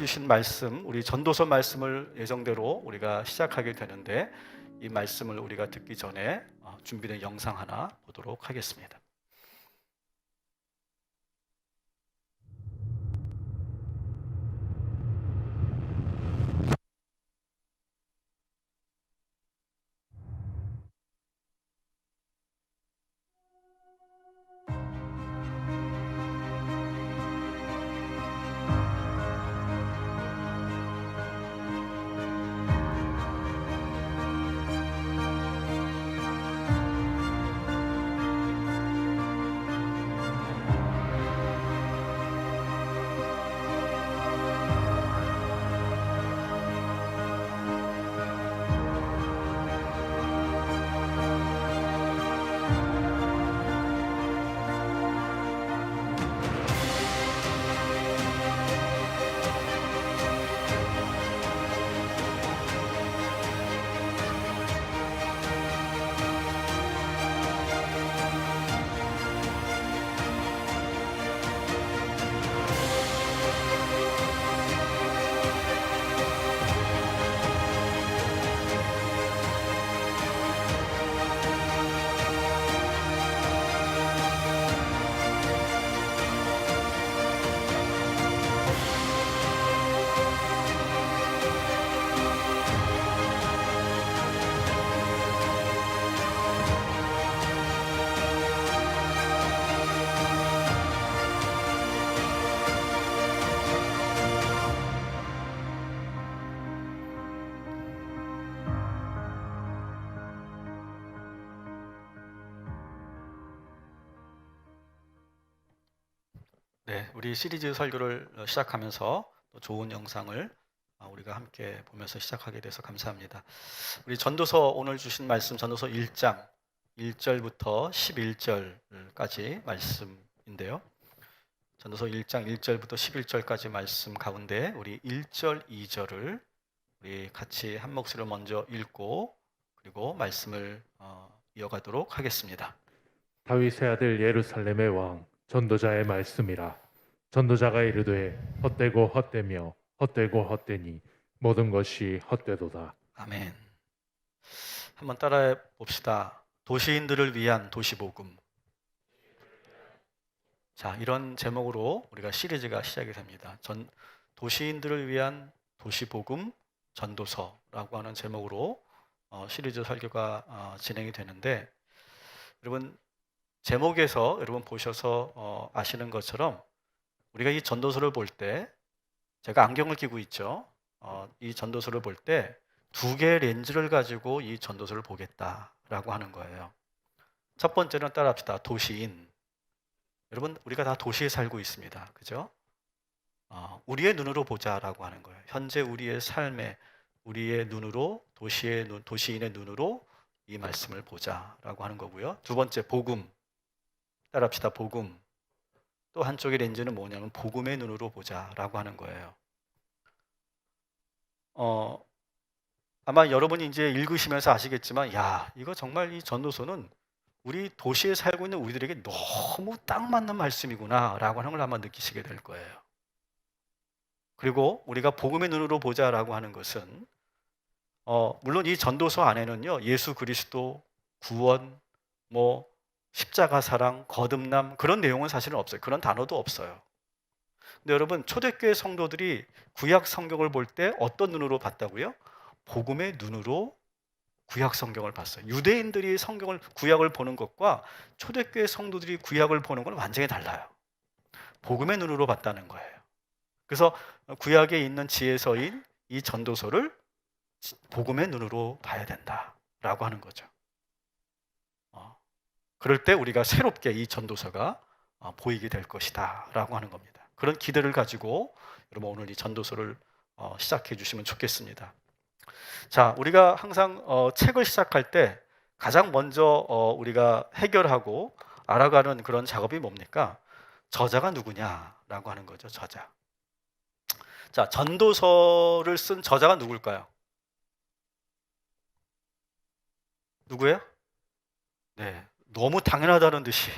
주신 말씀, 우리 전도서 말씀을 예정대로 우리가 시작하게 되는데, 이 말씀을 우리가 듣기 전에 준비된 영상 하나 보도록 하겠습니다. 네, 우리 시리즈 설교를 시작하면서 또 좋은 영상을 우리가 함께 보면서 시작하게 돼서 감사합니다. 우리 전도서 오늘 주신 말씀, 전도서 1장 1절부터 11절까지 말씀인데요. 전도서 1장 1절부터 11절까지 말씀 가운데 우리 1절, 2절을 우리 같이 한 목소리로 먼저 읽고 그리고 말씀을 이어가도록 하겠습니다. 다윗의 아들 예루살렘의 왕 전도자의 말씀이라. 전도자가 이르되 헛되고 헛되며 헛되고 헛되니 모든 것이 헛되도다. 아멘. 한번 따라해 봅시다. 도시인들을 위한 도시복음. 자, 이런 제목으로 우리가 시리즈가 시작이 됩니다. 도시인들을 위한 도시복음 전도서라고 하는 제목으로 시리즈 설교가 진행이 되는데, 여러분 제목에서 여러분 보셔서 아시는 것처럼 우리가 이 전도서를 볼 때, 제가 안경을 끼고 있죠. 이 전도서를 볼 때 두 개의 렌즈를 가지고 이 전도서를 보겠다라고 하는 거예요. 첫 번째는 따라합시다. 도시인. 여러분 우리가 다 도시에 살고 있습니다. 그죠? 우리의 눈으로 보자라고 하는 거예요. 현재 우리의 삶에 우리의 눈으로, 도시인의 눈으로 이 말씀을 보자라고 하는 거고요. 두 번째 복음. 따라합시다. 복음. 또 한쪽의 렌즈는 뭐냐면 복음의 눈으로 보자라고 하는 거예요. 아마 여러분이 이제 읽으시면서 아시겠지만, 야, 이거 정말 이 전도서는 우리 도시에 살고 있는 우리들에게 너무 딱 맞는 말씀이구나 라고 하는 걸 아마 느끼시게 될 거예요. 그리고 우리가 복음의 눈으로 보자라고 하는 것은 물론 이 전도서 안에는요, 예수 그리스도, 구원, 십자가 사랑, 거듭남, 그런 내용은 사실은 없어요. 그런 단어도 없어요. 근데 여러분, 초대교회 성도들이 구약 성경을 볼 때 어떤 눈으로 봤다고요? 복음의 눈으로 구약 성경을 봤어요. 유대인들이 구약을 보는 것과 초대교회 성도들이 구약을 보는 건 완전히 달라요. 복음의 눈으로 봤다는 거예요. 그래서 구약에 있는 지혜서인 이 전도서를 복음의 눈으로 봐야 된다라고 하는 거죠. 그럴 때 우리가 새롭게 이 전도서가 보이게 될 것이다 라고 하는 겁니다. 그런 기대를 가지고 여러분 오늘 이 전도서를 시작해 주시면 좋겠습니다. 자, 우리가 항상 책을 시작할 때 가장 먼저 우리가 해결하고 알아가는 그런 작업이 뭡니까? 저자가 누구냐라고 하는 거죠. 저자. 자, 전도서를 쓴 저자가 누굴까요? 누구예요? 네, 너무 당연하다는 듯이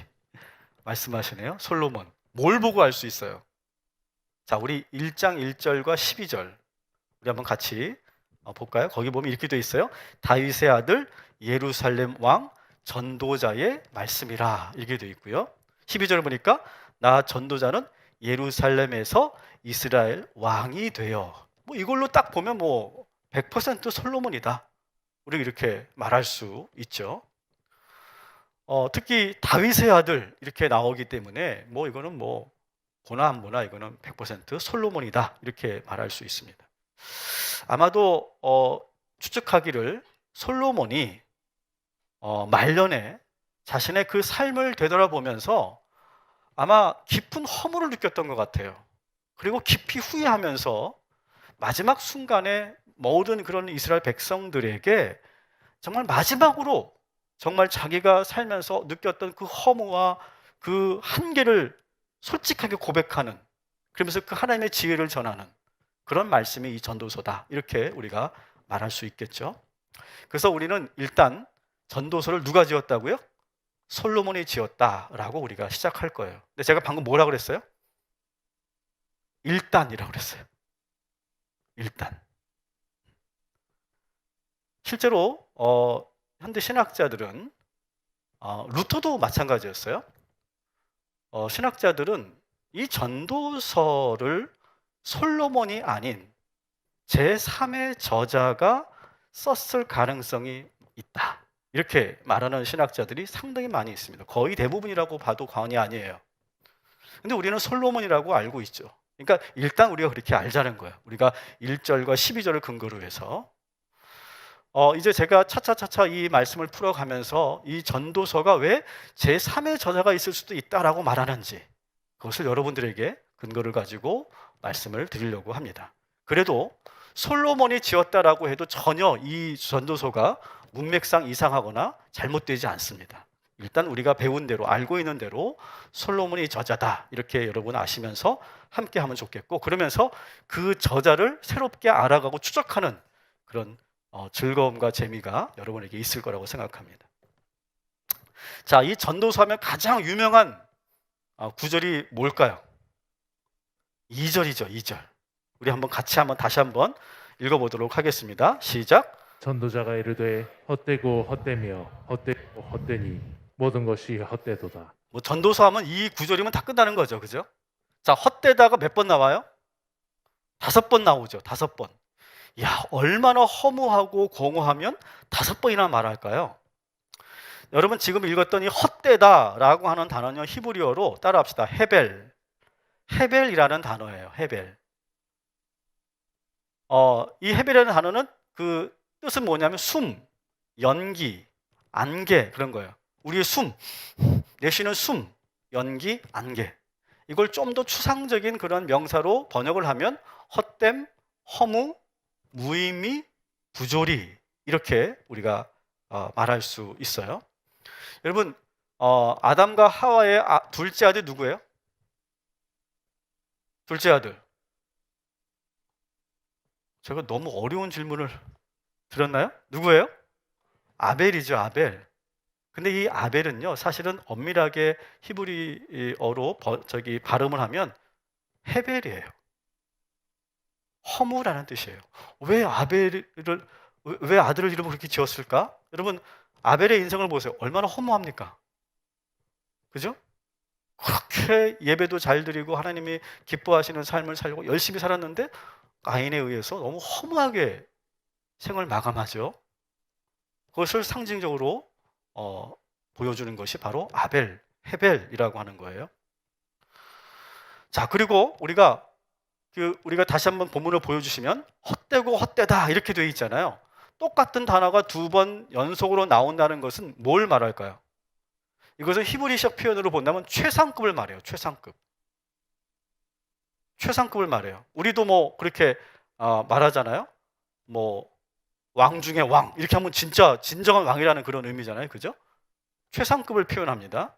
말씀하시네요. 솔로몬. 뭘 보고 알 수 있어요? 자, 우리 1장 1절과 12절 우리 한번 같이 볼까요? 거기 보면 이렇게 되어 있어요. 다윗의 아들 예루살렘 왕 전도자의 말씀이라 이렇게 되어 있고요. 12절 보니까 나 전도자는 예루살렘에서 이스라엘 왕이 되어, 뭐 이걸로 딱 보면 뭐 100% 솔로몬이다. 우리가 이렇게 말할 수 있죠. 특히 다윗의 아들 이렇게 나오기 때문에 뭐 이거는 뭐 보나 안 보나 이거는 100% 솔로몬이다 이렇게 말할 수 있습니다. 아마도 추측하기를 솔로몬이 말년에 자신의 그 삶을 되돌아보면서 아마 깊은 허물을 느꼈던 것 같아요. 그리고 깊이 후회하면서 마지막 순간에 모든 그런 이스라엘 백성들에게 정말 마지막으로 정말 자기가 살면서 느꼈던 그 허무와 그 한계를 솔직하게 고백하는, 그러면서 그 하나님의 지혜를 전하는 그런 말씀이 이 전도서다 이렇게 우리가 말할 수 있겠죠. 그래서 우리는 일단 전도서를 누가 지었다고요? 솔로몬이 지었다라고 우리가 시작할 거예요. 근데 제가 방금 뭐라고 그랬어요? 일단이라고 그랬어요. 일단. 실제로 현대 신학자들은 루터도 마찬가지였어요. 신학자들은 이 전도서를 솔로몬이 아닌 제3의 저자가 썼을 가능성이 있다. 이렇게 말하는 신학자들이 상당히 많이 있습니다. 거의 대부분이라고 봐도 과언이 아니에요. 근데 우리는 솔로몬이라고 알고 있죠. 그러니까 일단 우리가 그렇게 알자는 거예요. 우리가 1절과 12절을 근거로 해서 이제 제가 차차차차 이 말씀을 풀어가면서 이 전도서가 왜 제3의 저자가 있을 수도 있다라고 말하는지 그것을 여러분들에게 근거를 가지고 말씀을 드리려고 합니다. 그래도 솔로몬이 지었다라고 해도 전혀 이 전도서가 문맥상 이상하거나 잘못되지 않습니다. 일단 우리가 배운 대로 알고 있는 대로 솔로몬이 저자다 이렇게 여러분 아시면서 함께 하면 좋겠고, 그러면서 그 저자를 새롭게 알아가고 추적하는 그런 즐거움과 재미가 여러분에게 있을 거라고 생각합니다. 자, 이 전도서 하면 가장 유명한 구절이 뭘까요? 2절이죠. 2절. 우리 한번 같이 다시 한번 읽어보도록 하겠습니다. 시작. 전도자가 이르되 헛되고 헛되며 헛되고 헛되니 모든 것이 헛되도다. 뭐 전도서 하면 이 구절이면 다 끝나는 거죠. 그죠? 자, 헛되다가 몇 번 나와요? 5번 나오죠. 5번. 야, 얼마나 허무하고 공허하면 5번이나 말할까요? 여러분 지금 읽었던 이 헛되다라고 하는 단어는 히브리어로 따라합시다. 헤벨. 헤벨이라는 단어예요. 헤벨. 이 헤벨이라는 단어는 그 뜻은 뭐냐면 숨, 연기, 안개 그런 거예요. 우리의 숨, 내쉬는 숨, 연기, 안개. 이걸 좀 더 추상적인 그런 명사로 번역을 하면 헛됨, 허무, 무의미, 부조리 이렇게 우리가 말할 수 있어요. 여러분 아담과 하와의 둘째 아들 누구예요? 둘째 아들. 제가 너무 어려운 질문을 드렸나요? 누구예요? 아벨이죠. 아벨. 근데 이 아벨은요 사실은 엄밀하게 히브리어로 발음을 하면 헤벨이에요. 허무라는 뜻이에요. 왜 아들을 이름을 그렇게 지었을까? 여러분 아벨의 인생을 보세요. 얼마나 허무합니까? 그죠? 그렇게 예배도 잘 드리고 하나님이 기뻐하시는 삶을 살고 열심히 살았는데 가인에 의해서 너무 허무하게 생을 마감하죠. 그것을 상징적으로 보여주는 것이 바로 아벨, 헤벨이라고 하는 거예요. 자, 그리고 우리가 다시 한번 본문을 보여주시면 헛되고 헛되다 이렇게 되어 있잖아요. 똑같은 단어가 2번 연속으로 나온다는 것은 뭘 말할까요? 이것은 히브리식 표현으로 본다면 최상급을 말해요. 최상급을 말해요. 우리도 뭐 그렇게 말하잖아요. 뭐 왕 중에 왕 이렇게 하면 진짜 진정한 왕이라는 그런 의미잖아요. 그죠? 최상급을 표현합니다.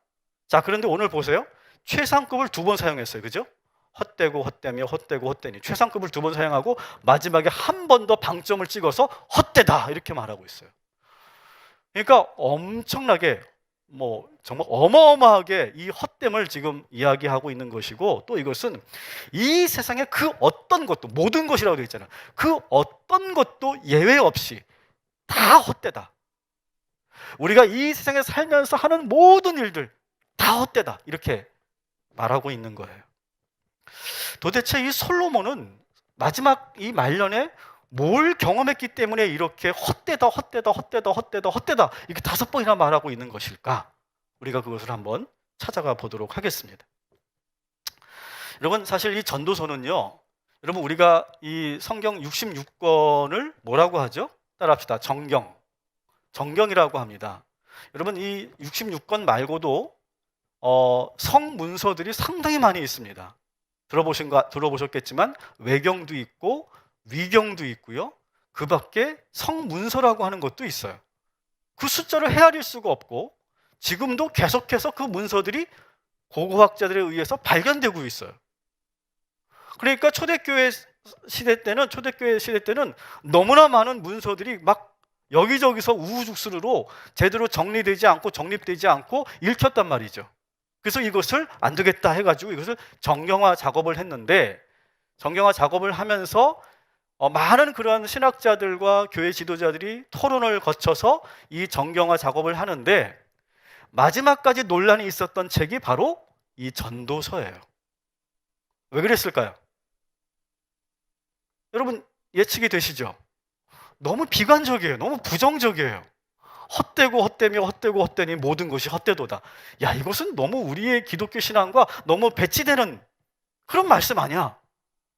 자, 그런데 오늘 보세요. 최상급을 2번 사용했어요. 그죠? 헛되고 헛되며 헛되고 헛되니 최상급을 2번 사용하고 마지막에 한 번 더 방점을 찍어서 헛되다 이렇게 말하고 있어요. 그러니까 엄청나게 뭐 정말 어마어마하게 이 헛됨을 지금 이야기하고 있는 것이고, 또 이것은 이 세상의 그 어떤 것도, 모든 것이라고 되어 있잖아요. 그 어떤 것도 예외 없이 다 헛되다. 우리가 이 세상에 살면서 하는 모든 일들 다 헛되다, 이렇게 말하고 있는 거예요. 도대체 이 솔로몬은 마지막 이 말년에 뭘 경험했기 때문에 이렇게 헛되다, 헛되다, 헛되다, 헛되다, 헛되다, 이렇게 5번이나 말하고 있는 것일까? 우리가 그것을 한번 찾아가 보도록 하겠습니다. 여러분, 사실 이 전도서는요, 여러분, 우리가 이 성경 66권을 뭐라고 하죠? 따라합시다. 정경이라고 합니다. 여러분, 이 66권 말고도 성문서들이 상당히 많이 있습니다. 들어보셨겠지만 외경도 있고 위경도 있고요. 그 밖에 성문서라고 하는 것도 있어요. 그 숫자를 헤아릴 수가 없고, 지금도 계속해서 그 문서들이 고고학자들에 의해서 발견되고 있어요. 그러니까 초대교회 시대 때는 너무나 많은 문서들이 막 여기저기서 우후죽순으로 제대로 정리되지 않고 정립되지 않고 읽혔단 말이죠. 그래서 이것을 안 되겠다 해가지고 이것을 정경화 작업을 했는데, 정경화 작업을 하면서 많은 그러한 신학자들과 교회 지도자들이 토론을 거쳐서 이 정경화 작업을 하는데, 마지막까지 논란이 있었던 책이 바로 이 전도서예요. 왜 그랬을까요? 여러분, 예측이 되시죠? 너무 비관적이에요. 너무 부정적이에요. 헛되고 헛되며 헛되고 헛되니 모든 것이 헛되도다. 야, 이것은 너무 우리의 기독교 신앙과 너무 배치되는 그런 말씀 아니야.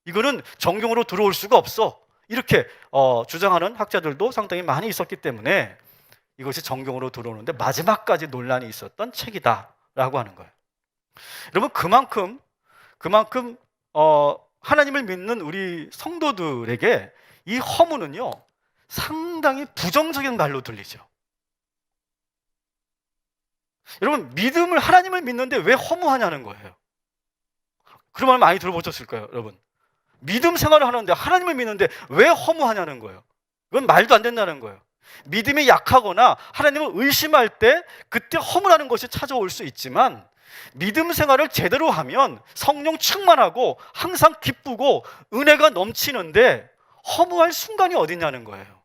이거는 정경으로 들어올 수가 없어. 이렇게 주장하는 학자들도 상당히 많이 있었기 때문에 이것이 정경으로 들어오는데 마지막까지 논란이 있었던 책이다라고 하는 거예요. 여러분, 그만큼 하나님을 믿는 우리 성도들에게 이 허무는요, 상당히 부정적인 말로 들리죠. 여러분, 하나님을 믿는데 왜 허무하냐는 거예요. 그런 말 많이 들어보셨을 거예요, 여러분. 믿음 생활을 하는데, 하나님을 믿는데 왜 허무하냐는 거예요. 그건 말도 안 된다는 거예요. 믿음이 약하거나 하나님을 의심할 때 그때 허무라는 것이 찾아올 수 있지만, 믿음 생활을 제대로 하면 성령 충만하고 항상 기쁘고 은혜가 넘치는데 허무할 순간이 어딨냐는 거예요.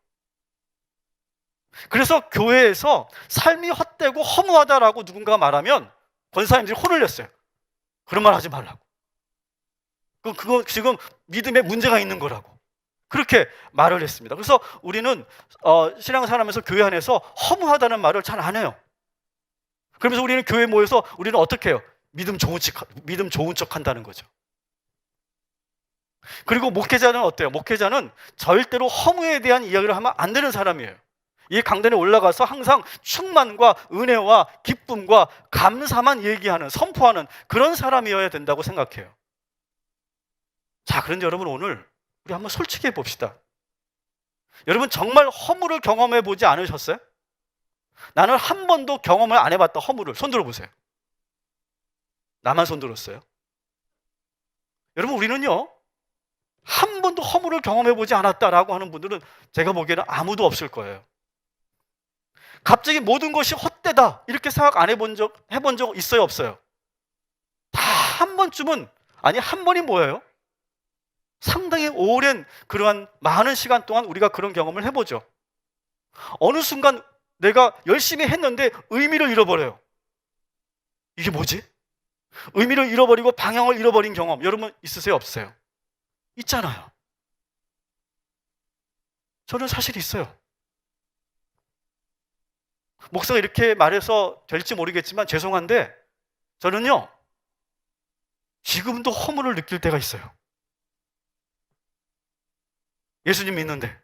그래서 교회에서 삶이 헛되고 허무하다라고 누군가가 말하면 권사님들이 혼을 냈어요. 그런 말 하지 말라고. 그거 지금 믿음에 문제가 있는 거라고. 그렇게 말을 했습니다. 그래서 우리는 신앙생활하면서 교회 안에서 허무하다는 말을 잘 안 해요. 그러면서 우리는 교회에 모여서 우리는 어떻게 해요? 믿음 좋은 척 한다는 거죠. 그리고 목회자는 어때요? 목회자는 절대로 허무에 대한 이야기를 하면 안 되는 사람이에요. 이 강단에 올라가서 항상 충만과 은혜와 기쁨과 감사만 얘기하는, 선포하는 그런 사람이어야 된다고 생각해요. 자, 그런데 여러분, 오늘 우리 한번 솔직히 해봅시다. 여러분, 정말 허무를 경험해 보지 않으셨어요? 나는 한 번도 경험을 안 해봤다, 허무를. 손 들어보세요. 나만 손 들었어요? 여러분, 우리는요, 한 번도 허무를 경험해 보지 않았다라고 하는 분들은 제가 보기에는 아무도 없을 거예요. 갑자기 모든 것이 헛되다 이렇게 생각 안 해본 적 있어요, 없어요? 다 한 번쯤은, 아니 한 번이 뭐예요? 상당히 오랜 그러한 많은 시간 동안 우리가 그런 경험을 해보죠. 어느 순간 내가 열심히 했는데 의미를 잃어버려요. 이게 뭐지? 의미를 잃어버리고 방향을 잃어버린 경험 여러분 있으세요, 없으세요? 있잖아요. 저는 사실 있어요. 목사가 이렇게 말해서 될지 모르겠지만 죄송한데 저는요, 지금도 허물을 느낄 때가 있어요. 예수님 믿는데.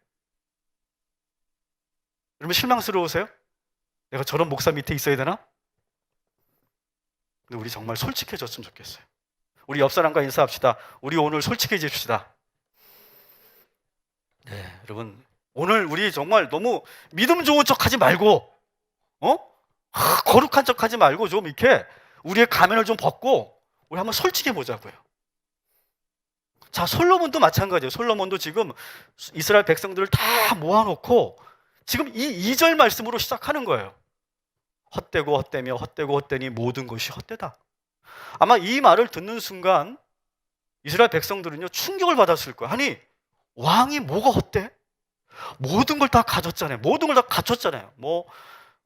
여러분, 실망스러우세요? 내가 저런 목사 밑에 있어야 되나? 근데 우리 정말 솔직해졌으면 좋겠어요. 우리 옆 사람과 인사합시다. 우리 오늘 솔직해집시다. 네, 여러분, 오늘 우리 정말 너무 믿음 좋은 척 하지 말고, 거룩한 척 하지 말고 좀 이렇게 우리의 가면을 좀 벗고 우리 한번 솔직해 보자고요. 자, 솔로몬도 마찬가지예요. 솔로몬도 지금 이스라엘 백성들을 다 모아놓고 지금 이 2절 말씀으로 시작하는 거예요. 헛되고 헛되며 헛되고 헛되니 모든 것이 헛되다. 아마 이 말을 듣는 순간 이스라엘 백성들은요 충격을 받았을 거예요. 아니 왕이 뭐가 헛돼? 모든 걸 다 가졌잖아요. 모든 걸 다 갖췄잖아요. 뭐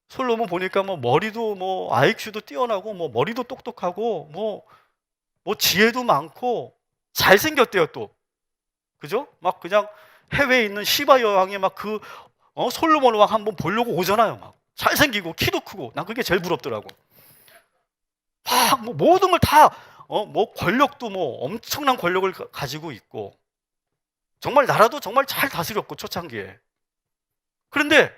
솔로몬 보니까 뭐 머리도 뭐 IQ도 뛰어나고 뭐 머리도 똑똑하고 뭐 지혜도 많고 잘생겼대요 또. 그죠? 막 그냥 해외에 있는 시바 여왕이 막 솔로몬 왕 한번 보려고 오잖아요. 막 잘생기고 키도 크고 난 그게 제일 부럽더라고. 막 뭐 모든 걸 다 뭐 권력도 뭐 엄청난 권력을 가지고 있고 정말 나라도 정말 잘 다스렸고 초창기에. 그런데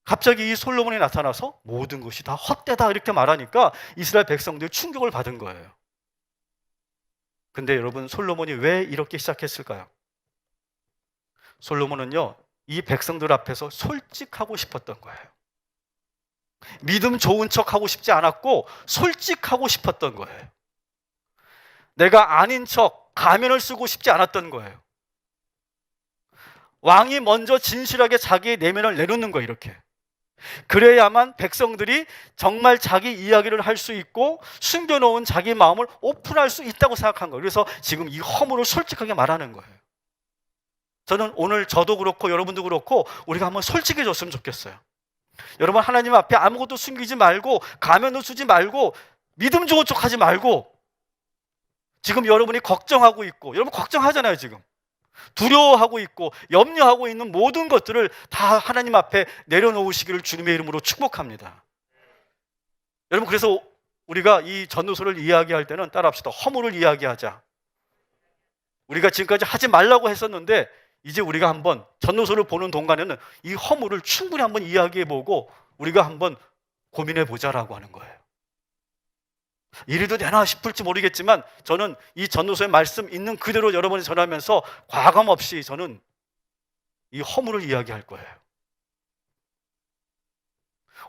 갑자기 이 솔로몬이 나타나서 모든 것이 다 헛되다 이렇게 말하니까 이스라엘 백성들이 충격을 받은 거예요. 근데 여러분 솔로몬이 왜 이렇게 시작했을까요? 솔로몬은요 이 백성들 앞에서 솔직하고 싶었던 거예요. 믿음 좋은 척 하고 싶지 않았고 솔직하고 싶었던 거예요. 내가 아닌 척 가면을 쓰고 싶지 않았던 거예요. 왕이 먼저 진실하게 자기의 내면을 내놓는 거예요. 이렇게 그래야만 백성들이 정말 자기 이야기를 할 수 있고 숨겨놓은 자기 마음을 오픈할 수 있다고 생각한 거예요. 그래서 지금 이 허물을 솔직하게 말하는 거예요. 저는 오늘 저도 그렇고 여러분도 그렇고 우리가 한번 솔직해졌으면 좋겠어요. 여러분 하나님 앞에 아무것도 숨기지 말고 가면을 쓰지 말고 믿음 좋은 척 하지 말고 지금 여러분이 걱정하고 있고 여러분 걱정하잖아요. 지금 두려워하고 있고 염려하고 있는 모든 것들을 다 하나님 앞에 내려놓으시기를 주님의 이름으로 축복합니다. 여러분 그래서 우리가 이 전도서를 이야기할 때는 따라합시다. 허물을 이야기하자. 우리가 지금까지 하지 말라고 했었는데 이제 우리가 한번 전도서를 보는 동안에는 이 허물을 충분히 한번 이야기해보고 우리가 한번 고민해보자라고 하는 거예요. 이래도 되나 싶을지 모르겠지만 저는 이 전도서의 말씀 있는 그대로 여러분이 전하면서 과감 없이 저는 이 허물을 이야기할 거예요.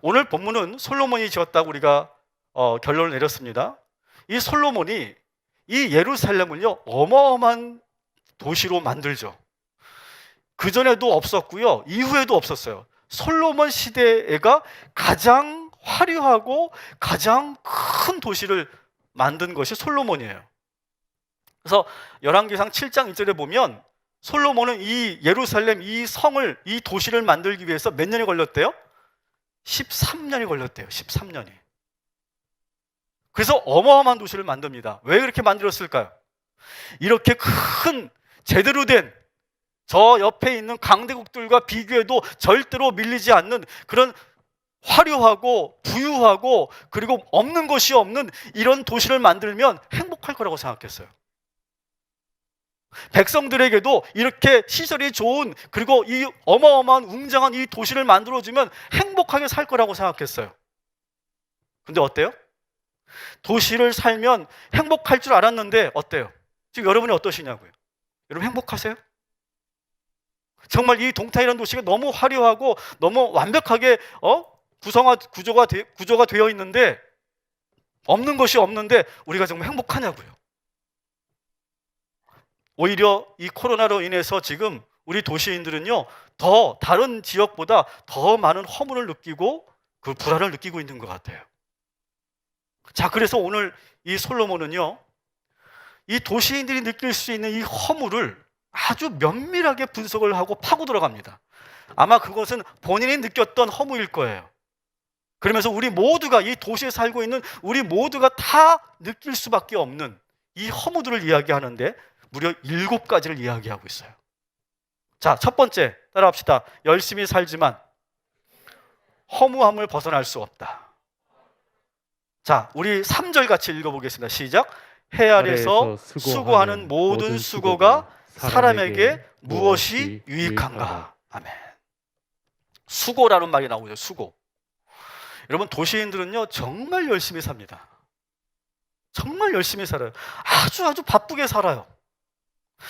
오늘 본문은 솔로몬이 지었다고 우리가 결론을 내렸습니다. 이 솔로몬이 이 예루살렘을요 어마어마한 도시로 만들죠. 그전에도 없었고요 이후에도 없었어요. 솔로몬 시대가 가장 화려하고 가장 큰 도시를 만든 것이 솔로몬이에요. 그래서 열왕기상 7장 1절에 보면 솔로몬은 이 예루살렘 이 성을 이 도시를 만들기 위해서 몇 년이 걸렸대요? 13년이 걸렸대요. 13년이. 그래서 어마어마한 도시를 만듭니다. 왜 그렇게 만들었을까요? 이렇게 큰 제대로 된 저 옆에 있는 강대국들과 비교해도 절대로 밀리지 않는 그런 화려하고 부유하고 그리고 없는 것이 없는 이런 도시를 만들면 행복할 거라고 생각했어요. 백성들에게도 이렇게 시설이 좋은 그리고 이 어마어마한 웅장한 이 도시를 만들어주면 행복하게 살 거라고 생각했어요. 근데 어때요? 도시를 살면 행복할 줄 알았는데 어때요? 지금 여러분이 어떠시냐고요? 여러분 행복하세요? 정말 이 동탄이라는 도시가 너무 화려하고 너무 완벽하게 구조가 되어 있는데 없는 것이 없는데 우리가 정말 행복하냐고요. 오히려 이 코로나로 인해서 지금 우리 도시인들은요 더 다른 지역보다 더 많은 허물을 느끼고 그 불안을 느끼고 있는 것 같아요. 자, 그래서 오늘 이 솔로몬은요 이 도시인들이 느낄 수 있는 이 허물을 아주 면밀하게 분석을 하고 파고 들어갑니다. 아마 그것은 본인이 느꼈던 허물일 거예요. 그러면서 우리 모두가 이 도시에 살고 있는 우리 모두가 다 느낄 수밖에 없는 이 허물들을 이야기하는데 무려 7가지를 이야기하고 있어요. 자, 첫 번째 따라합시다. 열심히 살지만 허무함을 벗어날 수 없다. 자, 우리 3절 같이 읽어보겠습니다. 시작. 해 아래서 수고하는 모든 수고가 사람에게 무엇이 유익한가? 아멘. 수고라는 말이 나오죠. 수고. 여러분 도시인들은요 정말 열심히 삽니다. 정말 열심히 살아요. 아주 바쁘게 살아요.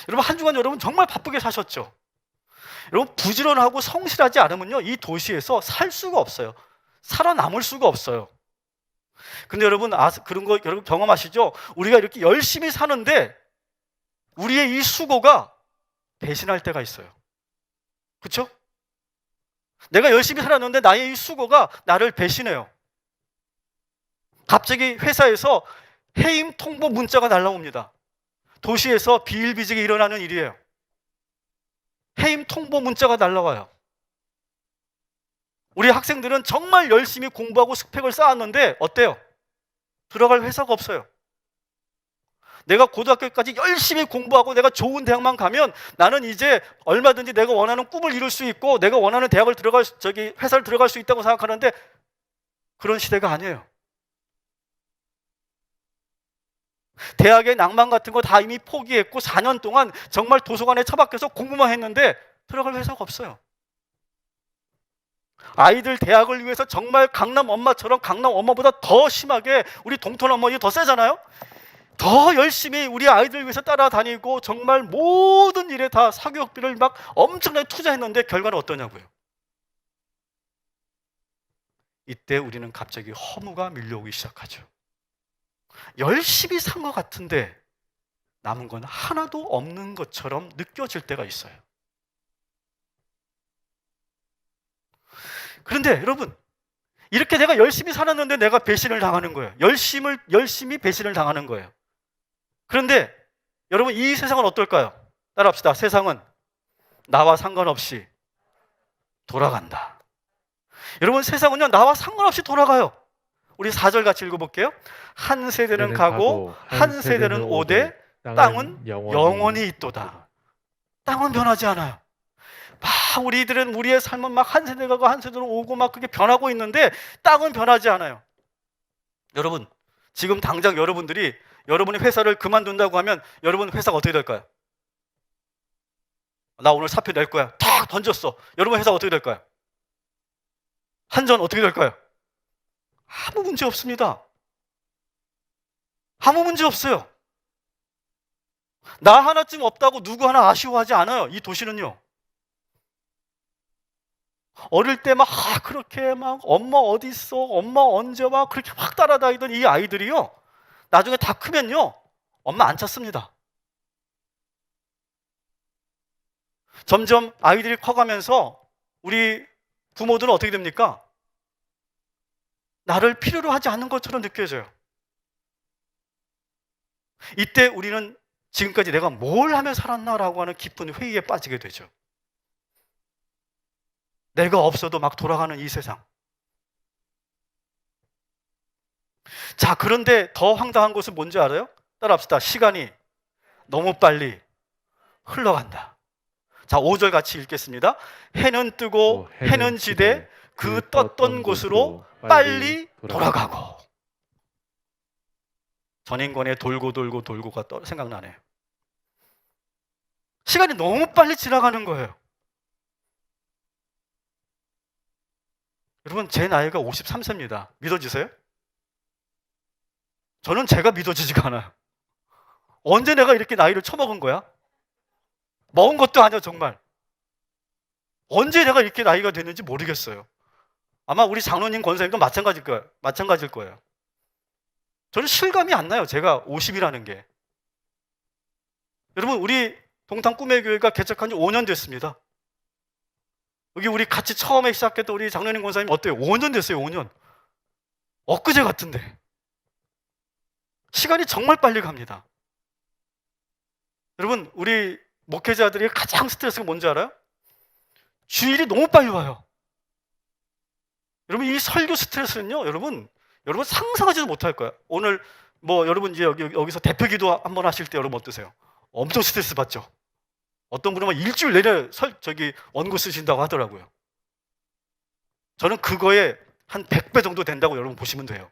여러분 한 주간 여러분 정말 바쁘게 사셨죠? 여러분 부지런하고 성실하지 않으면요 이 도시에서 살 수가 없어요. 살아남을 수가 없어요. 근데 여러분 그런 거 여러분 경험하시죠? 우리가 이렇게 열심히 사는데 우리의 이 수고가 배신할 때가 있어요. 그렇죠? 내가 열심히 살았는데 나의 이 수고가 나를 배신해요. 갑자기 회사에서 해임 통보 문자가 날라옵니다. 도시에서 비일비재게 일어나는 일이에요. 해임 통보 문자가 날라와요. 우리 학생들은 정말 열심히 공부하고 스펙을 쌓았는데 어때요? 들어갈 회사가 없어요. 내가 고등학교까지 열심히 공부하고 내가 좋은 대학만 가면 나는 이제 얼마든지 내가 원하는 꿈을 이룰 수 있고 내가 원하는 대학을 회사를 들어갈 수 있다고 생각하는데 그런 시대가 아니에요. 대학의 낭만 같은 거 다 이미 포기했고 4년 동안 정말 도서관에 처박혀서 공부만 했는데 들어갈 회사가 없어요. 아이들 대학을 위해서 정말 강남 엄마처럼 강남 엄마보다 더 심하게 우리 동토 어머니 더 세잖아요. 더 열심히 우리 아이들 위해서 따라다니고 정말 모든 일에 다 사교육비를 막 엄청나게 투자했는데 결과는 어떠냐고요. 이때 우리는 갑자기 허무가 밀려오기 시작하죠. 열심히 산 것 같은데 남은 건 하나도 없는 것처럼 느껴질 때가 있어요. 그런데 여러분, 이렇게 내가 열심히 살았는데 내가 배신을 당하는 거예요. 열심히 배신을 당하는 거예요. 그런데 여러분, 이 세상은 어떨까요? 따라합시다. 세상은 나와 상관없이 돌아간다. 여러분, 세상은요 나와 상관없이 돌아가요. 우리 4절 같이 읽어볼게요. 한 세대는 가고 한 세대는 오되 땅은 영원히 있도다. 땅은 변하지 않아요. 막 우리의 삶은 막 한 세대 가고 한 세대는 오고 막 그게 변하고 있는데 땅은 변하지 않아요. 여러분, 지금 당장 여러분들이 여러분의 회사를 그만둔다고 하면 여러분 회사가 어떻게 될까요? 나 오늘 사표 낼 거야. 탁 던졌어. 여러분 회사가 어떻게 될까요? 한전 어떻게 될까요? 아무 문제 없습니다. 아무 문제 없어요. 나 하나쯤 없다고 누구 하나 아쉬워하지 않아요. 이 도시는요. 어릴 때 막 그렇게 막 엄마 어디 있어? 엄마 언제 와? 그렇게 확 따라다니던 이 아이들이요. 나중에 다 크면요. 엄마 안 찾습니다. 점점 아이들이 커가면서 우리 부모들은 어떻게 됩니까? 나를 필요로 하지 않는 것처럼 느껴져요. 이때 우리는 지금까지 내가 뭘 하며 살았나라고 하는 깊은 회의에 빠지게 되죠. 내가 없어도 막 돌아가는 이 세상. 자, 그런데 더 황당한 것은 뭔지 알아요? 따라합시다. 시간이 너무 빨리 흘러간다. 자, 5절 같이 읽겠습니다. 해는 뜨고 해는 지되 그 떴던 곳으로 빨리 돌아가고. 전인권의 돌고가 생각나네요. 시간이 너무 빨리 지나가는 거예요. 여러분, 제 나이가 53세입니다. 믿어지세요? 저는 제가 믿어지지가 않아요. 언제 내가 이렇게 나이를 처먹은 거야? 먹은 것도 아니야, 정말. 언제 내가 이렇게 나이가 됐는지 모르겠어요. 아마 우리 장로님 권사님도 마찬가지일 거예요. 저는 실감이 안 나요. 제가 50이라는 게. 여러분, 우리 동탄 꿈의 교회가 개척한 지 5년 됐습니다. 여기 우리 같이 처음에 시작했던 우리 장로님 권사님 어때요? 5년 됐어요, 5년. 엊그제 같은데. 시간이 정말 빨리 갑니다. 여러분, 우리 목회자들이 가장 스트레스가 뭔지 알아요? 주일이 너무 빨리 와요. 여러분, 이 설교 스트레스는요, 여러분 상상하지도 못할 거예요. 오늘 여러분 이제 여기서 대표 기도 한번 하실 때 여러분 어떠세요? 엄청 스트레스 받죠? 어떤 분은 막 일주일 내내 원고 쓰신다고 하더라고요. 저는 그거에 한 100배 정도 된다고 여러분 보시면 돼요.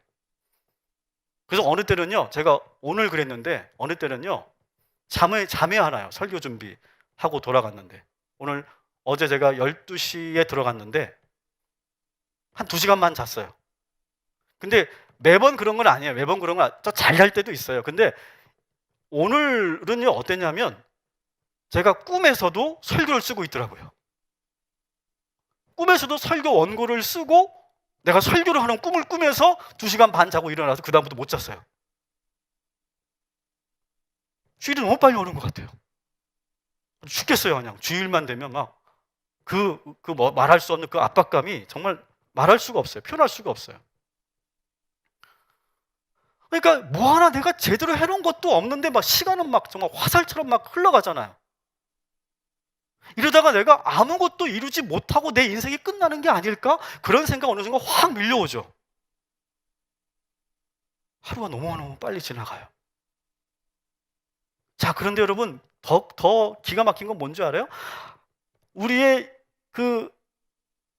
그래서 어느 때는요, 제가 오늘 그랬는데 어느 때는요, 잠이 안 와요. 설교 준비하고 돌아갔는데. 어제 제가 12시에 들어갔는데 한 2시간만 잤어요. 근데 매번 그런 건 아니에요. 매번 그런 건 잘 잘 때도 있어요. 근데 오늘은요, 어땠냐면 제가 꿈에서도 설교를 쓰고 있더라고요. 꿈에서도 설교 원고를 쓰고 내가 설교를 하는 꿈을 꾸면서 2시간 반 자고 일어나서 그 다음부터 못 잤어요. 주일이 너무 빨리 오는 것 같아요. 죽겠어요. 그냥 주일만 되면 막 뭐 말할 수 없는 그 압박감이 정말 말할 수가 없어요. 표현할 수가 없어요. 그러니까 뭐 하나 내가 제대로 해놓은 것도 없는데 막 시간은 막 정말 화살처럼 막 흘러가잖아요. 이러다가 내가 아무것도 이루지 못하고 내 인생이 끝나는 게 아닐까? 그런 생각 어느 순간 확 밀려오죠. 하루가 너무너무 빨리 지나가요. 자, 그런데 여러분, 더 기가 막힌 건 뭔지 알아요? 우리의 그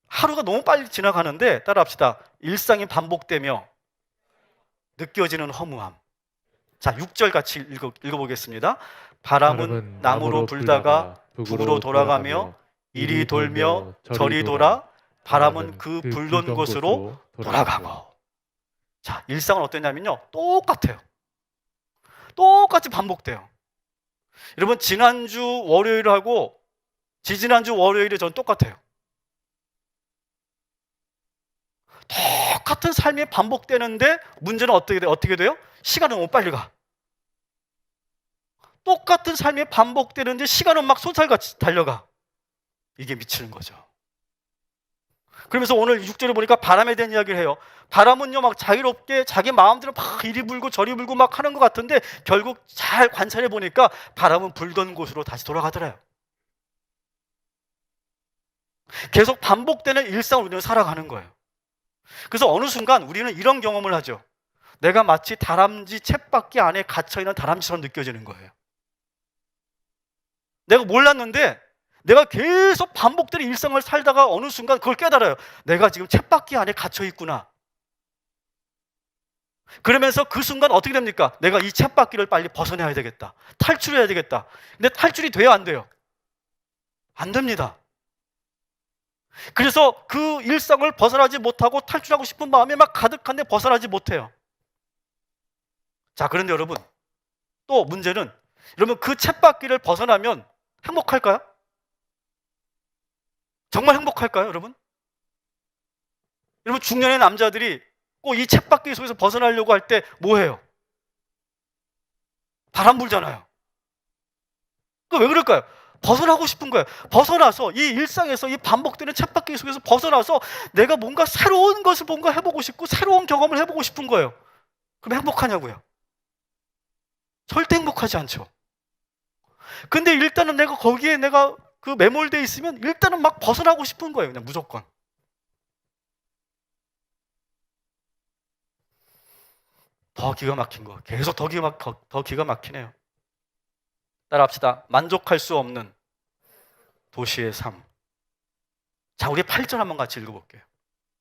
하루가 너무 빨리 지나가는데, 따라합시다. 일상이 반복되며 느껴지는 허무함. 자, 6절 같이 읽어보겠습니다. 바람은 남으로 불다가 북으로 돌아가며 이리 돌며 저리 돌아 바람은 그 불던 곳으로 돌아가고. 자, 일상은 어떠냐면요, 똑같아요. 똑같이 반복돼요. 여러분, 지난주 월요일하고 지지난주 월요일이 전 똑같아요. 똑같은 삶이 반복되는데 문제는 어떻게 돼요? 시간은 너무 빨리 가. 똑같은 삶이 반복되는데 시간은 막 쏜살같이 달려가. 이게 미치는 거죠. 그러면서 오늘 6절에 보니까 바람에 대한 이야기를 해요. 바람은요, 막 자유롭게 자기 마음대로 막 이리 불고 저리 불고 막 하는 것 같은데 결국 잘 관찰해 보니까 바람은 불던 곳으로 다시 돌아가더래요. 계속 반복되는 일상을 우리는 살아가는 거예요. 그래서 어느 순간 우리는 이런 경험을 하죠. 내가 마치 다람쥐 쳇바퀴 안에 갇혀있는 다람쥐처럼 느껴지는 거예요. 내가 몰랐는데 내가 계속 반복되는 일상을 살다가 어느 순간 그걸 깨달아요. 내가 지금 쳇바퀴 안에 갇혀있구나. 그러면서 그 순간 어떻게 됩니까? 내가 이 쳇바퀴를 빨리 벗어내야 되겠다. 탈출해야 되겠다. 근데 탈출이 돼요, 안 돼요? 안 됩니다. 그래서 그 일상을 벗어나지 못하고 탈출하고 싶은 마음이 막 가득한데 벗어나지 못해요. 자, 그런데 여러분, 또 문제는 여러분 그 쳇바퀴를 벗어나면 행복할까요? 정말 행복할까요, 여러분? 여러분, 중년의 남자들이 꼭 이 쳇바퀴 속에서 벗어나려고 할 때 뭐 해요? 바람 불잖아요. 그 왜 그럴까요? 벗어나고 싶은 거예요. 벗어나서 이 일상에서 이 반복되는 쳇바퀴 속에서 벗어나서 내가 뭔가 새로운 것을 뭔가 해보고 싶고 새로운 경험을 해보고 싶은 거예요. 그럼 행복하냐고요? 절대 행복하지 않죠. 근데 일단은 내가 거기에 내가 그 매몰되어 있으면 일단은 막 벗어나고 싶은 거예요. 그냥 무조건. 더 기가 막힌 거. 계속 더 기가 막히네요. 따라합시다. 만족할 수 없는 도시의 삶. 자, 우리 8절 한번 같이 읽어볼게요.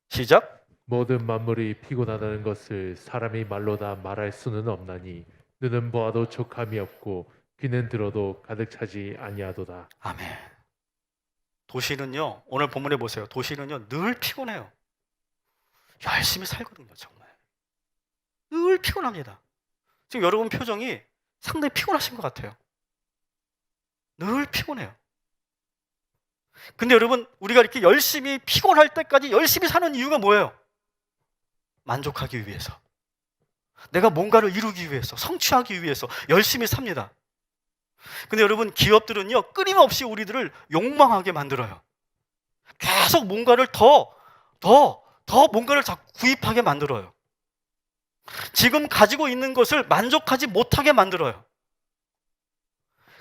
시작. 모든 만물이 피곤하다는 것을 사람이 말로 다 말할 수는 없나니 눈은 보아도 족함이 없고 귀는 들어도 가득 차지 아니하도다. 아멘. 도시는요, 오늘 본문에 보세요. 도시는요, 늘 피곤해요. 열심히 살거든요, 정말. 늘 피곤합니다. 지금 여러분 표정이 상당히 피곤하신 것 같아요. 늘 피곤해요. 근데 여러분, 우리가 이렇게 열심히 피곤할 때까지 열심히 사는 이유가 뭐예요? 만족하기 위해서. 내가 뭔가를 이루기 위해서, 성취하기 위해서 열심히 삽니다. 근데 여러분, 기업들은요, 끊임없이 우리들을 욕망하게 만들어요. 계속 뭔가를 더 뭔가를 자꾸 구입하게 만들어요. 지금 가지고 있는 것을 만족하지 못하게 만들어요.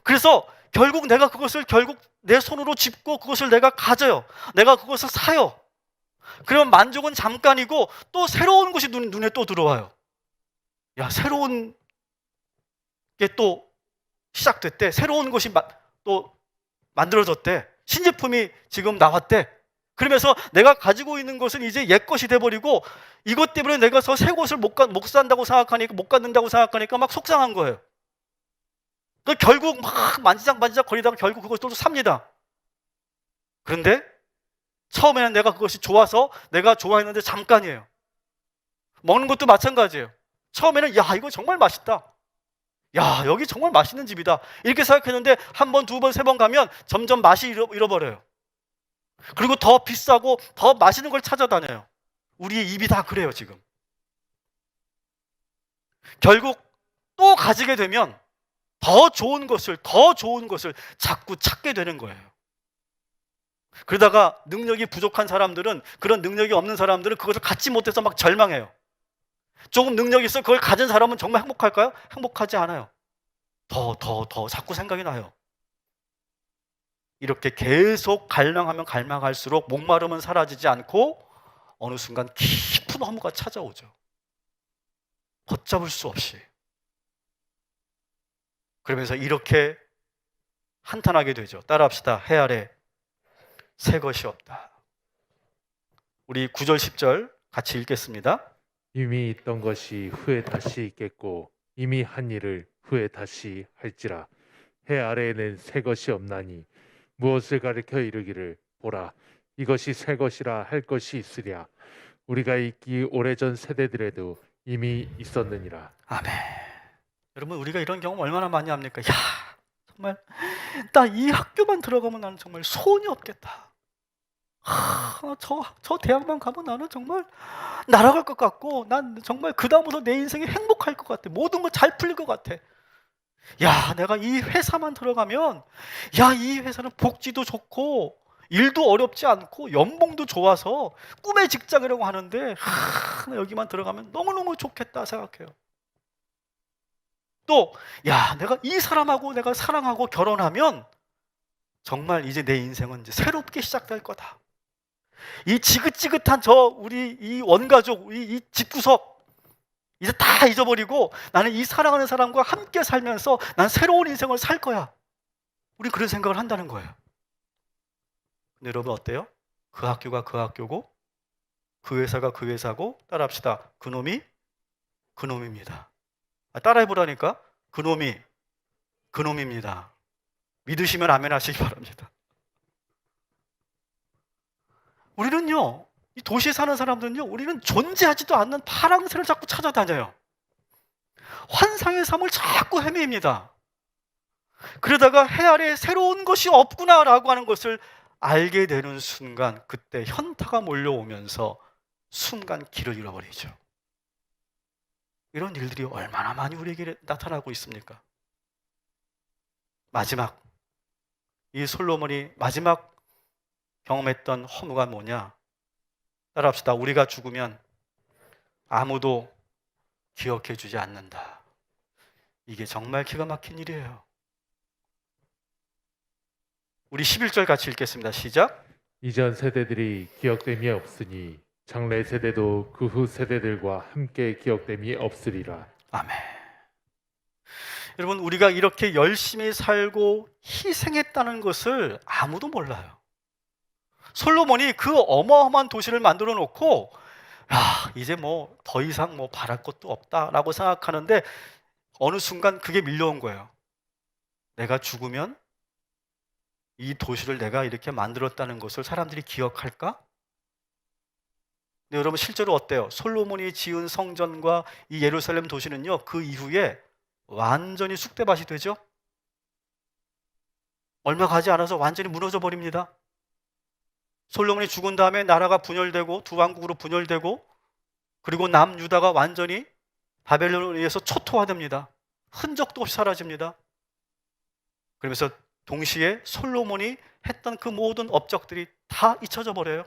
그래서 결국 내가 그것을 결국 내 손으로 짚고 그것을 내가 가져요. 내가 그것을 사요. 그러면 만족은 잠깐이고 또 새로운 것이 눈에 또 들어와요. 야, 새로운 게 또 시작됐대. 새로운 것이 또 만들어졌대. 신제품이 지금 나왔대. 그러면서 내가 가지고 있는 것은 이제 옛 것이 돼버리고 이것 때문에 내가 새 것을 못 산다고 생각하니까, 못 갖는다고 생각하니까 막 속상한 거예요. 결국 막 만지작 거리다가 결국 그것을 또 삽니다. 그런데 처음에는 내가 그것이 좋아서 내가 좋아했는데 잠깐이에요. 먹는 것도 마찬가지예요. 처음에는 야, 이거 정말 맛있다. 야, 여기 정말 맛있는 집이다. 이렇게 생각했는데 한 번, 두 번, 세 번 가면 점점 맛이 잃어버려요. 그리고 더 비싸고 더 맛있는 걸 찾아다녀요. 우리의 입이 다 그래요, 지금. 결국 또 가지게 되면 더 좋은 것을 자꾸 찾게 되는 거예요. 그러다가 능력이 부족한 사람들은, 그런 능력이 없는 사람들은 그것을 갖지 못해서 막 절망해요. 조금 능력이 있어 그걸 가진 사람은 정말 행복할까요? 행복하지 않아요. 더 자꾸 생각이 나요. 이렇게 계속 갈망하면 갈망할수록 목마름은 사라지지 않고 어느 순간 깊은 허무가 찾아오죠. 걷잡을 수 없이. 그러면서 이렇게 한탄하게 되죠. 따라합시다. 해 아래 새 것이 없다. 우리 9절 10절 같이 읽겠습니다. 이미 있던 것이 후에 다시 있겠고 이미 한 일을 후에 다시 할지라. 해 아래에는 새 것이 없나니 무엇을 가리켜 이르기를 보라 이것이 새 것이라 할 것이 있으랴. 우리가 있기 오래전 세대들에도 이미 있었느니라. 아멘. 여러분, 우리가 이런 경험 얼마나 많이 합니까? 야, 정말 나 이 학교만 들어가면 나는 정말 소원이 없겠다. 저 대학만 가면 나는 정말 날아갈 것 같고, 난 정말 그 다음부터 내 인생이 행복할 것 같아. 모든 거 잘 풀릴 것 같아. 야, 내가 이 회사만 들어가면, 야, 이 회사는 복지도 좋고 일도 어렵지 않고 연봉도 좋아서 꿈의 직장이라고 하는데, 나 여기만 들어가면 너무너무 좋겠다 생각해요. 또, 야, 내가 이 사람하고 내가 사랑하고 결혼하면 정말 이제 내 인생은 이제 새롭게 시작될 거다. 이 지긋지긋한 우리 이 원가족, 이 집구석 이제 다 잊어버리고 나는 이 사랑하는 사람과 함께 살면서 난 새로운 인생을 살 거야. 우리 그런 생각을 한다는 거예요. 근데 여러분 어때요? 그 학교가 그 학교고 그 회사가 그 회사고, 따라합시다. 그놈이 그놈입니다. 따라해보라니까. 그놈입니다. 믿으시면 아멘 하시기 바랍니다. 우리는요, 이 도시에 사는 사람들은요, 우리는 존재하지도 않는 파랑새를 자꾸 찾아다녀요. 환상의 삶을 자꾸 헤매입니다. 그러다가 해 아래에 새로운 것이 없구나라고 하는 것을 알게 되는 순간, 그때 현타가 몰려오면서 순간 길을 잃어버리죠. 이런 일들이 얼마나 많이 우리에게 나타나고 있습니까? 마지막, 이 솔로몬이 마지막 경험했던 허무가 뭐냐? 따라합시다. 우리가 죽으면 아무도 기억해 주지 않는다. 이게 정말 기가 막힌 일이에요. 우리 11절 같이 읽겠습니다. 시작. 이전 세대들이 기억됨이 없으니 장래 세대도 그 후 세대들과 함께 기억됨이 없으리라. 아멘. 여러분, 우리가 이렇게 열심히 살고 희생했다는 것을 아무도 몰라요. 솔로몬이 그 어마어마한 도시를 만들어 놓고, 야, 이제 뭐 더 이상 뭐 바랄 것도 없다라고 생각하는데 어느 순간 그게 밀려온 거예요. 내가 죽으면 이 도시를 내가 이렇게 만들었다는 것을 사람들이 기억할까? 근데 여러분 실제로 어때요? 솔로몬이 지은 성전과 이 예루살렘 도시는요, 그 이후에 완전히 쑥대밭이 되죠? 얼마 가지 않아서 완전히 무너져 버립니다. 솔로몬이 죽은 다음에 나라가 분열되고 두 왕국으로 분열되고, 그리고 남유다가 완전히 바벨론에 의해서 초토화됩니다. 흔적도 없이 사라집니다. 그러면서 동시에 솔로몬이 했던 그 모든 업적들이 다 잊혀져 버려요.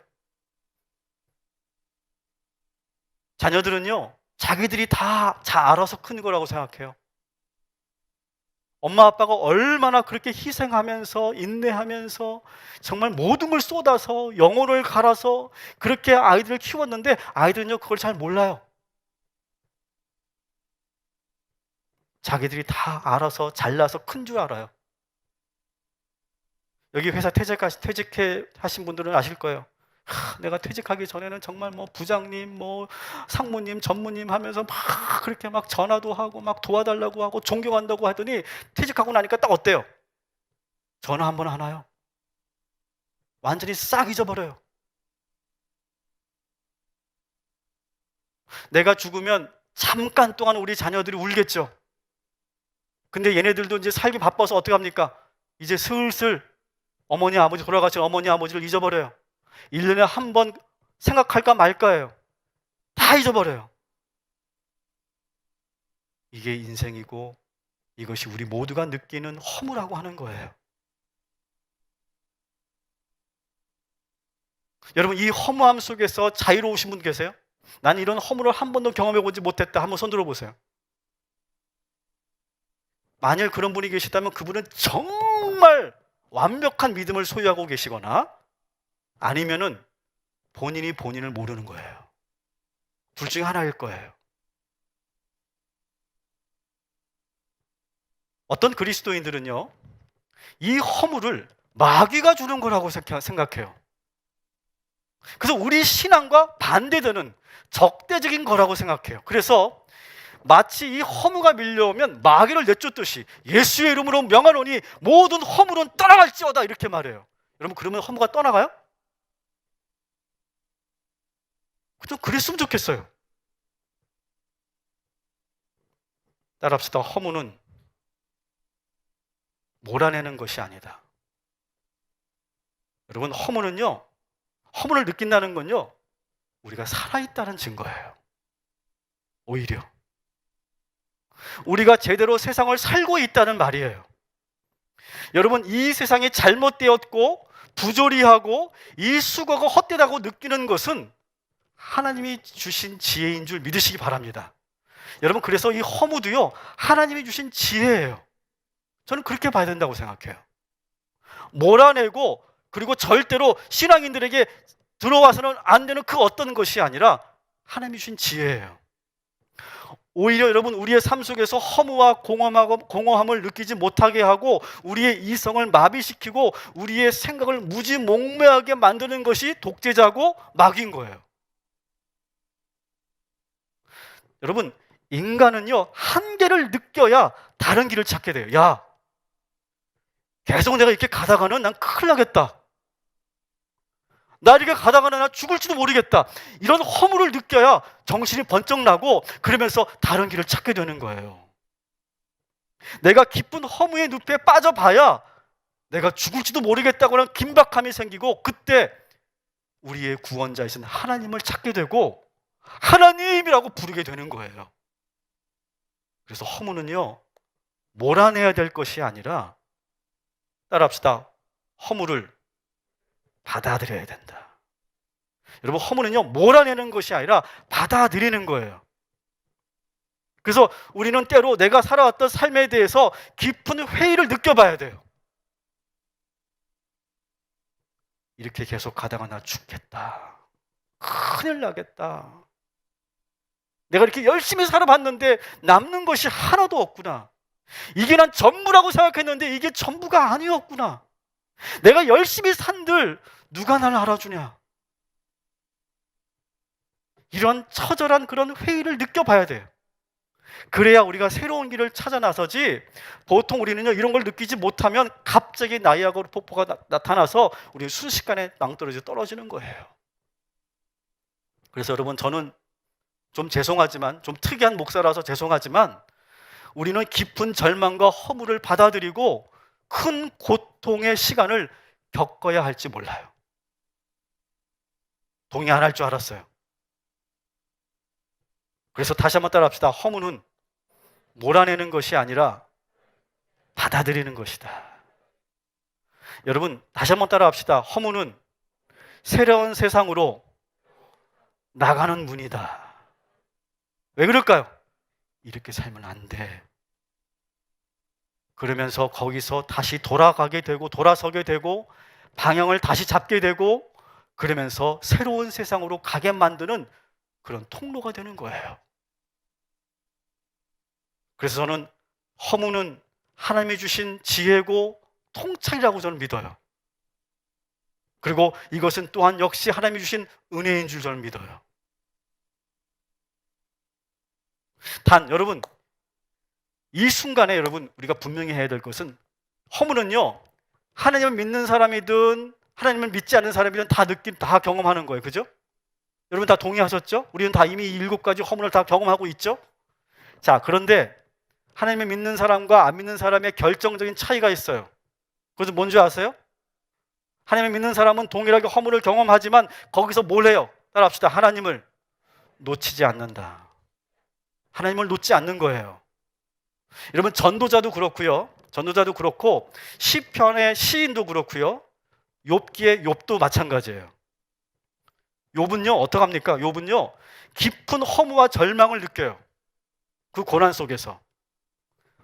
자녀들은요, 자기들이 다 잘 알아서 큰 거라고 생각해요. 엄마 아빠가 얼마나 그렇게 희생하면서 인내하면서 정말 모든 걸 쏟아서 영혼을 갈아서 그렇게 아이들을 키웠는데, 아이들은요 그걸 잘 몰라요. 자기들이 다 알아서 잘나서 큰 줄 알아요. 여기 회사 퇴직해 하신 분들은 아실 거예요. 내가 퇴직하기 전에는 정말 뭐 부장님, 뭐 상무님, 전무님 하면서 막 그렇게 막 전화도 하고 막 도와달라고 하고 존경한다고 하더니 퇴직하고 나니까 딱 어때요? 전화 한 번 하나요? 완전히 싹 잊어버려요. 내가 죽으면 잠깐 동안 우리 자녀들이 울겠죠. 근데 얘네들도 이제 살기 바빠서 어떻게 합니까? 이제 슬슬 어머니 아버지 돌아가신 어머니 아버지를 잊어버려요. 1년에 한 번 생각할까 말까예요. 다 잊어버려요. 이게 인생이고 이것이 우리 모두가 느끼는 허무라고 하는 거예요. 여러분, 이 허무함 속에서 자유로우신 분 계세요? 난 이런 허물을 한 번도 경험해 보지 못했다. 한번 손 들어보세요. 만일 그런 분이 계시다면 그분은 정말 완벽한 믿음을 소유하고 계시거나 아니면은 본인이 본인을 모르는 거예요. 둘 중에 하나일 거예요. 어떤 그리스도인들은요, 이 허물을 마귀가 주는 거라고 생각해요. 그래서 우리 신앙과 반대되는 적대적인 거라고 생각해요. 그래서 마치 이 허무가 밀려오면 마귀를 내쫓듯이 예수의 이름으로 명하노니 모든 허물은 떠나갈지어다 이렇게 말해요. 여러분, 그러면 허무가 떠나가요? 좀 그랬으면 좋겠어요. 따라합시다. 허무는 몰아내는 것이 아니다. 여러분, 허물을 느낀다는 건요, 우리가 살아있다는 증거예요. 오히려 우리가 제대로 세상을 살고 있다는 말이에요. 여러분, 이 세상이 잘못되었고 부조리하고 이 수고가 헛되다고 느끼는 것은 하나님이 주신 지혜인 줄 믿으시기 바랍니다. 여러분, 그래서 이 허무도요, 하나님이 주신 지혜예요. 저는 그렇게 봐야 된다고 생각해요. 몰아내고 그리고 절대로 신앙인들에게 들어와서는 안 되는 그 어떤 것이 아니라 하나님이 주신 지혜예요. 오히려 여러분, 우리의 삶 속에서 허무와 공허함을 느끼지 못하게 하고 우리의 이성을 마비시키고 우리의 생각을 무지몽매하게 만드는 것이 독재자고 마귀인 거예요. 여러분, 인간은요, 한계를 느껴야 다른 길을 찾게 돼요. 야, 계속 내가 이렇게 가다가는 난 큰일 나겠다. 나 이렇게 가다가는 나 죽을지도 모르겠다. 이런 허물을 느껴야 정신이 번쩍 나고 그러면서 다른 길을 찾게 되는 거예요. 내가 깊은 허무의 늪에 빠져봐야 내가 죽을지도 모르겠다고 하는 긴박함이 생기고 그때 우리의 구원자이신 하나님을 찾게 되고 하나님이라고 부르게 되는 거예요. 그래서 허무는요, 몰아내야 될 것이 아니라 따라합시다. 허물을 받아들여야 된다. 여러분, 허물은요, 몰아내는 것이 아니라 받아들이는 거예요. 그래서 우리는 때로 내가 살아왔던 삶에 대해서 깊은 회의를 느껴봐야 돼요. 이렇게 계속 가다가 나 죽겠다. 큰일 나겠다. 내가 이렇게 열심히 살아봤는데 남는 것이 하나도 없구나. 이게 난 전부라고 생각했는데 이게 전부가 아니었구나. 내가 열심히 산들 누가 날 알아주냐. 이런 처절한 그런 회의를 느껴봐야 돼요. 그래야 우리가 새로운 길을 찾아 나서지, 보통 우리는요, 이런 걸 느끼지 못하면 갑자기 나이아가라 폭포가 나타나서 우리 순식간에 낭떠러지 떨어지는 거예요. 그래서 여러분, 저는 좀 죄송하지만, 좀 특이한 목사라서 죄송하지만 우리는 깊은 절망과 허물을 받아들이고 큰 고통의 시간을 겪어야 할지 몰라요. 동의 안 할 줄 알았어요. 그래서 다시 한번 따라합시다. 허무는 몰아내는 것이 아니라 받아들이는 것이다. 여러분, 다시 한번 따라합시다. 허무는 새로운 세상으로 나가는 문이다. 왜 그럴까요? 이렇게 살면 안 돼. 그러면서 거기서 다시 돌아가게 되고 돌아서게 되고 방향을 다시 잡게 되고 그러면서 새로운 세상으로 가게 만드는 그런 통로가 되는 거예요. 그래서 저는 허무는 하나님이 주신 지혜고 통찰이라고 저는 믿어요. 그리고 이것은 또한 역시 하나님이 주신 은혜인 줄 저는 믿어요. 단 여러분, 이 순간에 여러분, 우리가 분명히 해야 될 것은 허무는요, 하나님을 믿는 사람이든 하나님을 믿지 않는 사람이든 다 경험하는 거예요. 그죠? 여러분 다 동의하셨죠? 우리는 다 이미 7가지 허물을 다 경험하고 있죠? 자, 그런데 하나님을 믿는 사람과 안 믿는 사람의 결정적인 차이가 있어요. 그것은 뭔지 아세요? 하나님을 믿는 사람은 동일하게 허물을 경험하지만 거기서 뭘 해요? 따라합시다. 하나님을 놓치지 않는다. 하나님을 놓지 않는 거예요. 여러분, 전도자도 그렇고요. 전도자도 그렇고 시편의 시인도 그렇고요. 욥기의 욥도 마찬가지예요. 욥은요, 어떡합니까? 욥은요, 깊은 허무와 절망을 느껴요. 그 고난 속에서.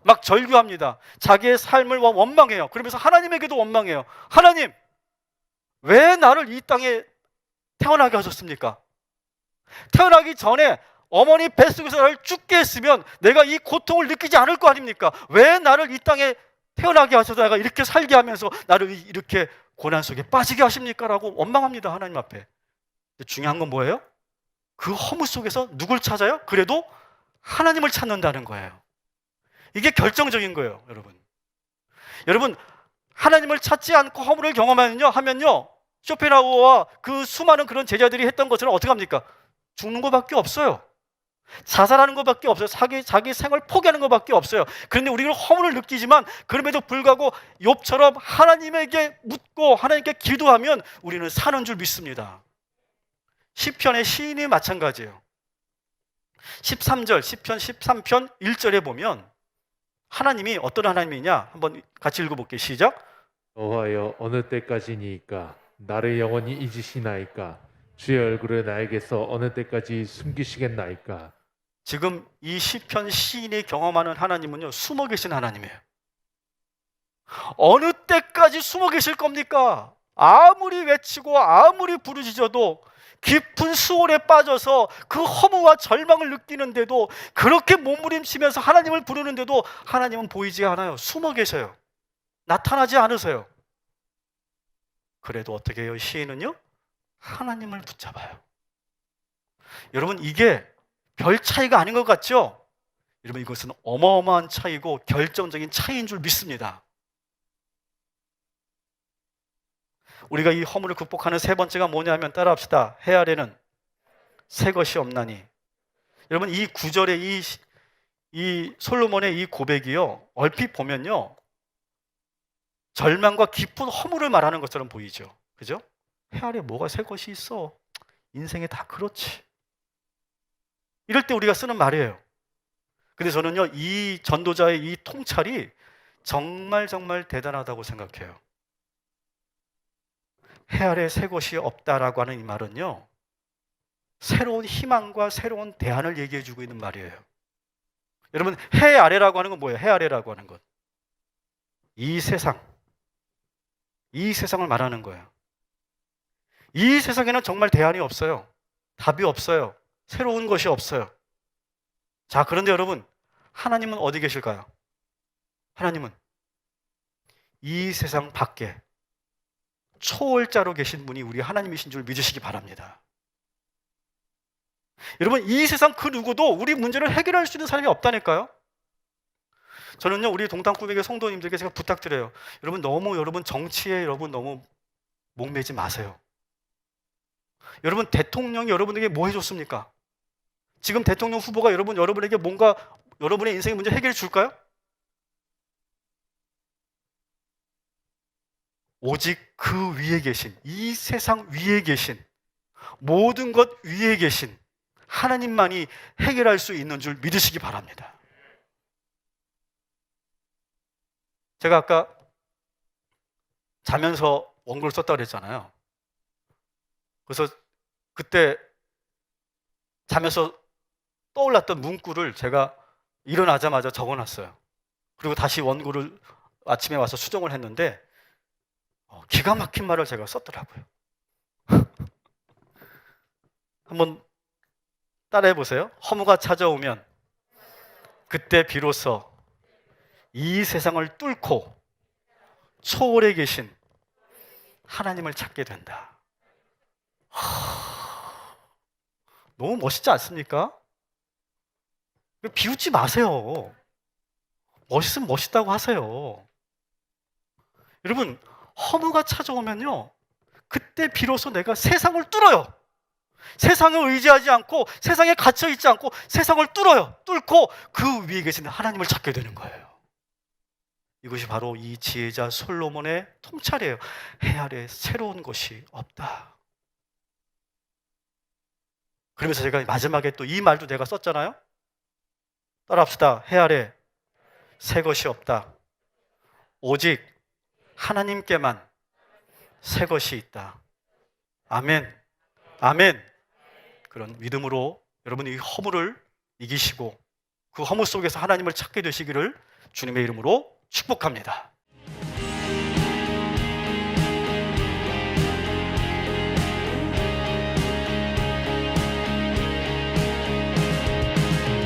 막 절규합니다. 자기의 삶을 원망해요. 그러면서 하나님에게도 원망해요. 하나님, 왜 나를 이 땅에 태어나게 하셨습니까? 태어나기 전에 어머니 뱃속에서 나를 죽게 했으면 내가 이 고통을 느끼지 않을 거 아닙니까? 왜 나를 이 땅에 태어나게 하셔서 내가 이렇게 살게 하면서 나를 이렇게 고난 속에 빠지게 하십니까? 라고 원망합니다. 하나님 앞에. 근데 중요한 건 뭐예요? 그 허무 속에서 누굴 찾아요? 그래도 하나님을 찾는다는 거예요. 이게 결정적인 거예요, 여러분. 여러분, 하나님을 찾지 않고 허무를 경험하면요, 쇼펜하우어와 그 수많은 그런 제자들이 했던 것처럼 어떻게 합니까? 죽는 것밖에 없어요. 자살하는 것밖에 없어요. 자기 생을 포기하는 것밖에 없어요. 그런데 우리는 허물을 느끼지만 그럼에도 불구하고 욥처럼 하나님에게 묻고 하나님께 기도하면 우리는 사는 줄 믿습니다. 시편의 시인이 마찬가지예요. 13절, 시편 13편 1절에 보면 하나님이 어떤 하나님이냐? 한번 같이 읽어볼게요. 시작. 여호와여 어느 때까지니이까 나를 영원히 잊으시나이까 주의 얼굴을 나에게서 어느 때까지 숨기시겠나이까. 지금 이 시편 시인이 경험하는 하나님은요, 숨어 계신 하나님이에요. 어느 때까지 숨어 계실 겁니까? 아무리 외치고 아무리 부르짖어도 깊은 수월에 빠져서 그 허무와 절망을 느끼는데도, 그렇게 몸부림치면서 하나님을 부르는데도 하나님은 보이지 않아요. 숨어 계세요. 나타나지 않으세요. 그래도 어떻게 해요? 시인은요, 하나님을 붙잡아요. 여러분, 이게 별 차이가 아닌 것 같죠? 여러분, 이것은 어마어마한 차이고 결정적인 차이인 줄 믿습니다. 우리가 이 허물을 극복하는 세 번째가 뭐냐면, 따라합시다. 해 아래는 새 것이 없나니. 여러분, 이 구절의 이 솔로몬의 이 고백이요, 얼핏 보면요, 절망과 깊은 허물을 말하는 것처럼 보이죠. 그죠? 해 아래 뭐가 새 것이 있어? 인생이 다 그렇지. 이럴 때 우리가 쓰는 말이에요. 근데 저는요, 이 전도자의 이 통찰이 정말 대단하다고 생각해요. 해 아래 새 것이 없다라고 하는 이 말은요, 새로운 희망과 새로운 대안을 얘기해 주고 있는 말이에요. 여러분, 해 아래라고 하는 건 뭐예요? 해 아래라고 하는 것, 이 세상을 말하는 거예요. 이 세상에는 정말 대안이 없어요. 답이 없어요. 새로운 것이 없어요. 자, 그런데 여러분, 하나님은 어디 계실까요? 하나님은 이 세상 밖에 초월자로 계신 분이 우리 하나님이신 줄 믿으시기 바랍니다. 여러분, 이 세상 그 누구도 우리 문제를 해결할 수 있는 사람이 없다니까요. 저는요, 우리 동탄구백의 성도님들께 제가 부탁드려요. 여러분 정치에 너무 목매지 마세요. 여러분, 대통령이 여러분에게 뭐 해줬습니까? 지금 대통령 후보가 여러분에게 뭔가 여러분의 인생의 문제 해결해 줄까요? 오직 그 위에 계신, 이 세상 위에 계신, 모든 것 위에 계신 하나님만이 해결할 수 있는 줄 믿으시기 바랍니다. 제가 아까 자면서 원고를 썼다고 그랬잖아요. 그래서 그때 자면서 떠올랐던 문구를 제가 일어나자마자 적어놨어요. 그리고 다시 원고를 아침에 와서 수정을 했는데 기가 막힌 말을 제가 썼더라고요. 한번 따라해 보세요. 허무가 찾아오면 그때 비로소 이 세상을 뚫고 초월해 계신 하나님을 찾게 된다. 너무 멋있지 않습니까? 비웃지 마세요. 멋있으면 멋있다고 하세요. 여러분, 허무가 찾아오면요, 그때 비로소 내가 세상을 뚫어요. 세상을 의지하지 않고, 세상에 갇혀 있지 않고 세상을 뚫고 그 위에 계신 하나님을 찾게 되는 거예요. 이것이 바로 이 지혜자 솔로몬의 통찰이에요. 해 아래 새로운 것이 없다. 그러면서 제가 마지막에 또 이 말도 내가 썼잖아요. 따라합시다. 해 아래 새 것이 없다. 오직 하나님께만 새 것이 있다. 아멘. 아멘. 그런 믿음으로 여러분이 이 허물을 이기시고 그 허물 속에서 하나님을 찾게 되시기를 주님의 이름으로 축복합니다.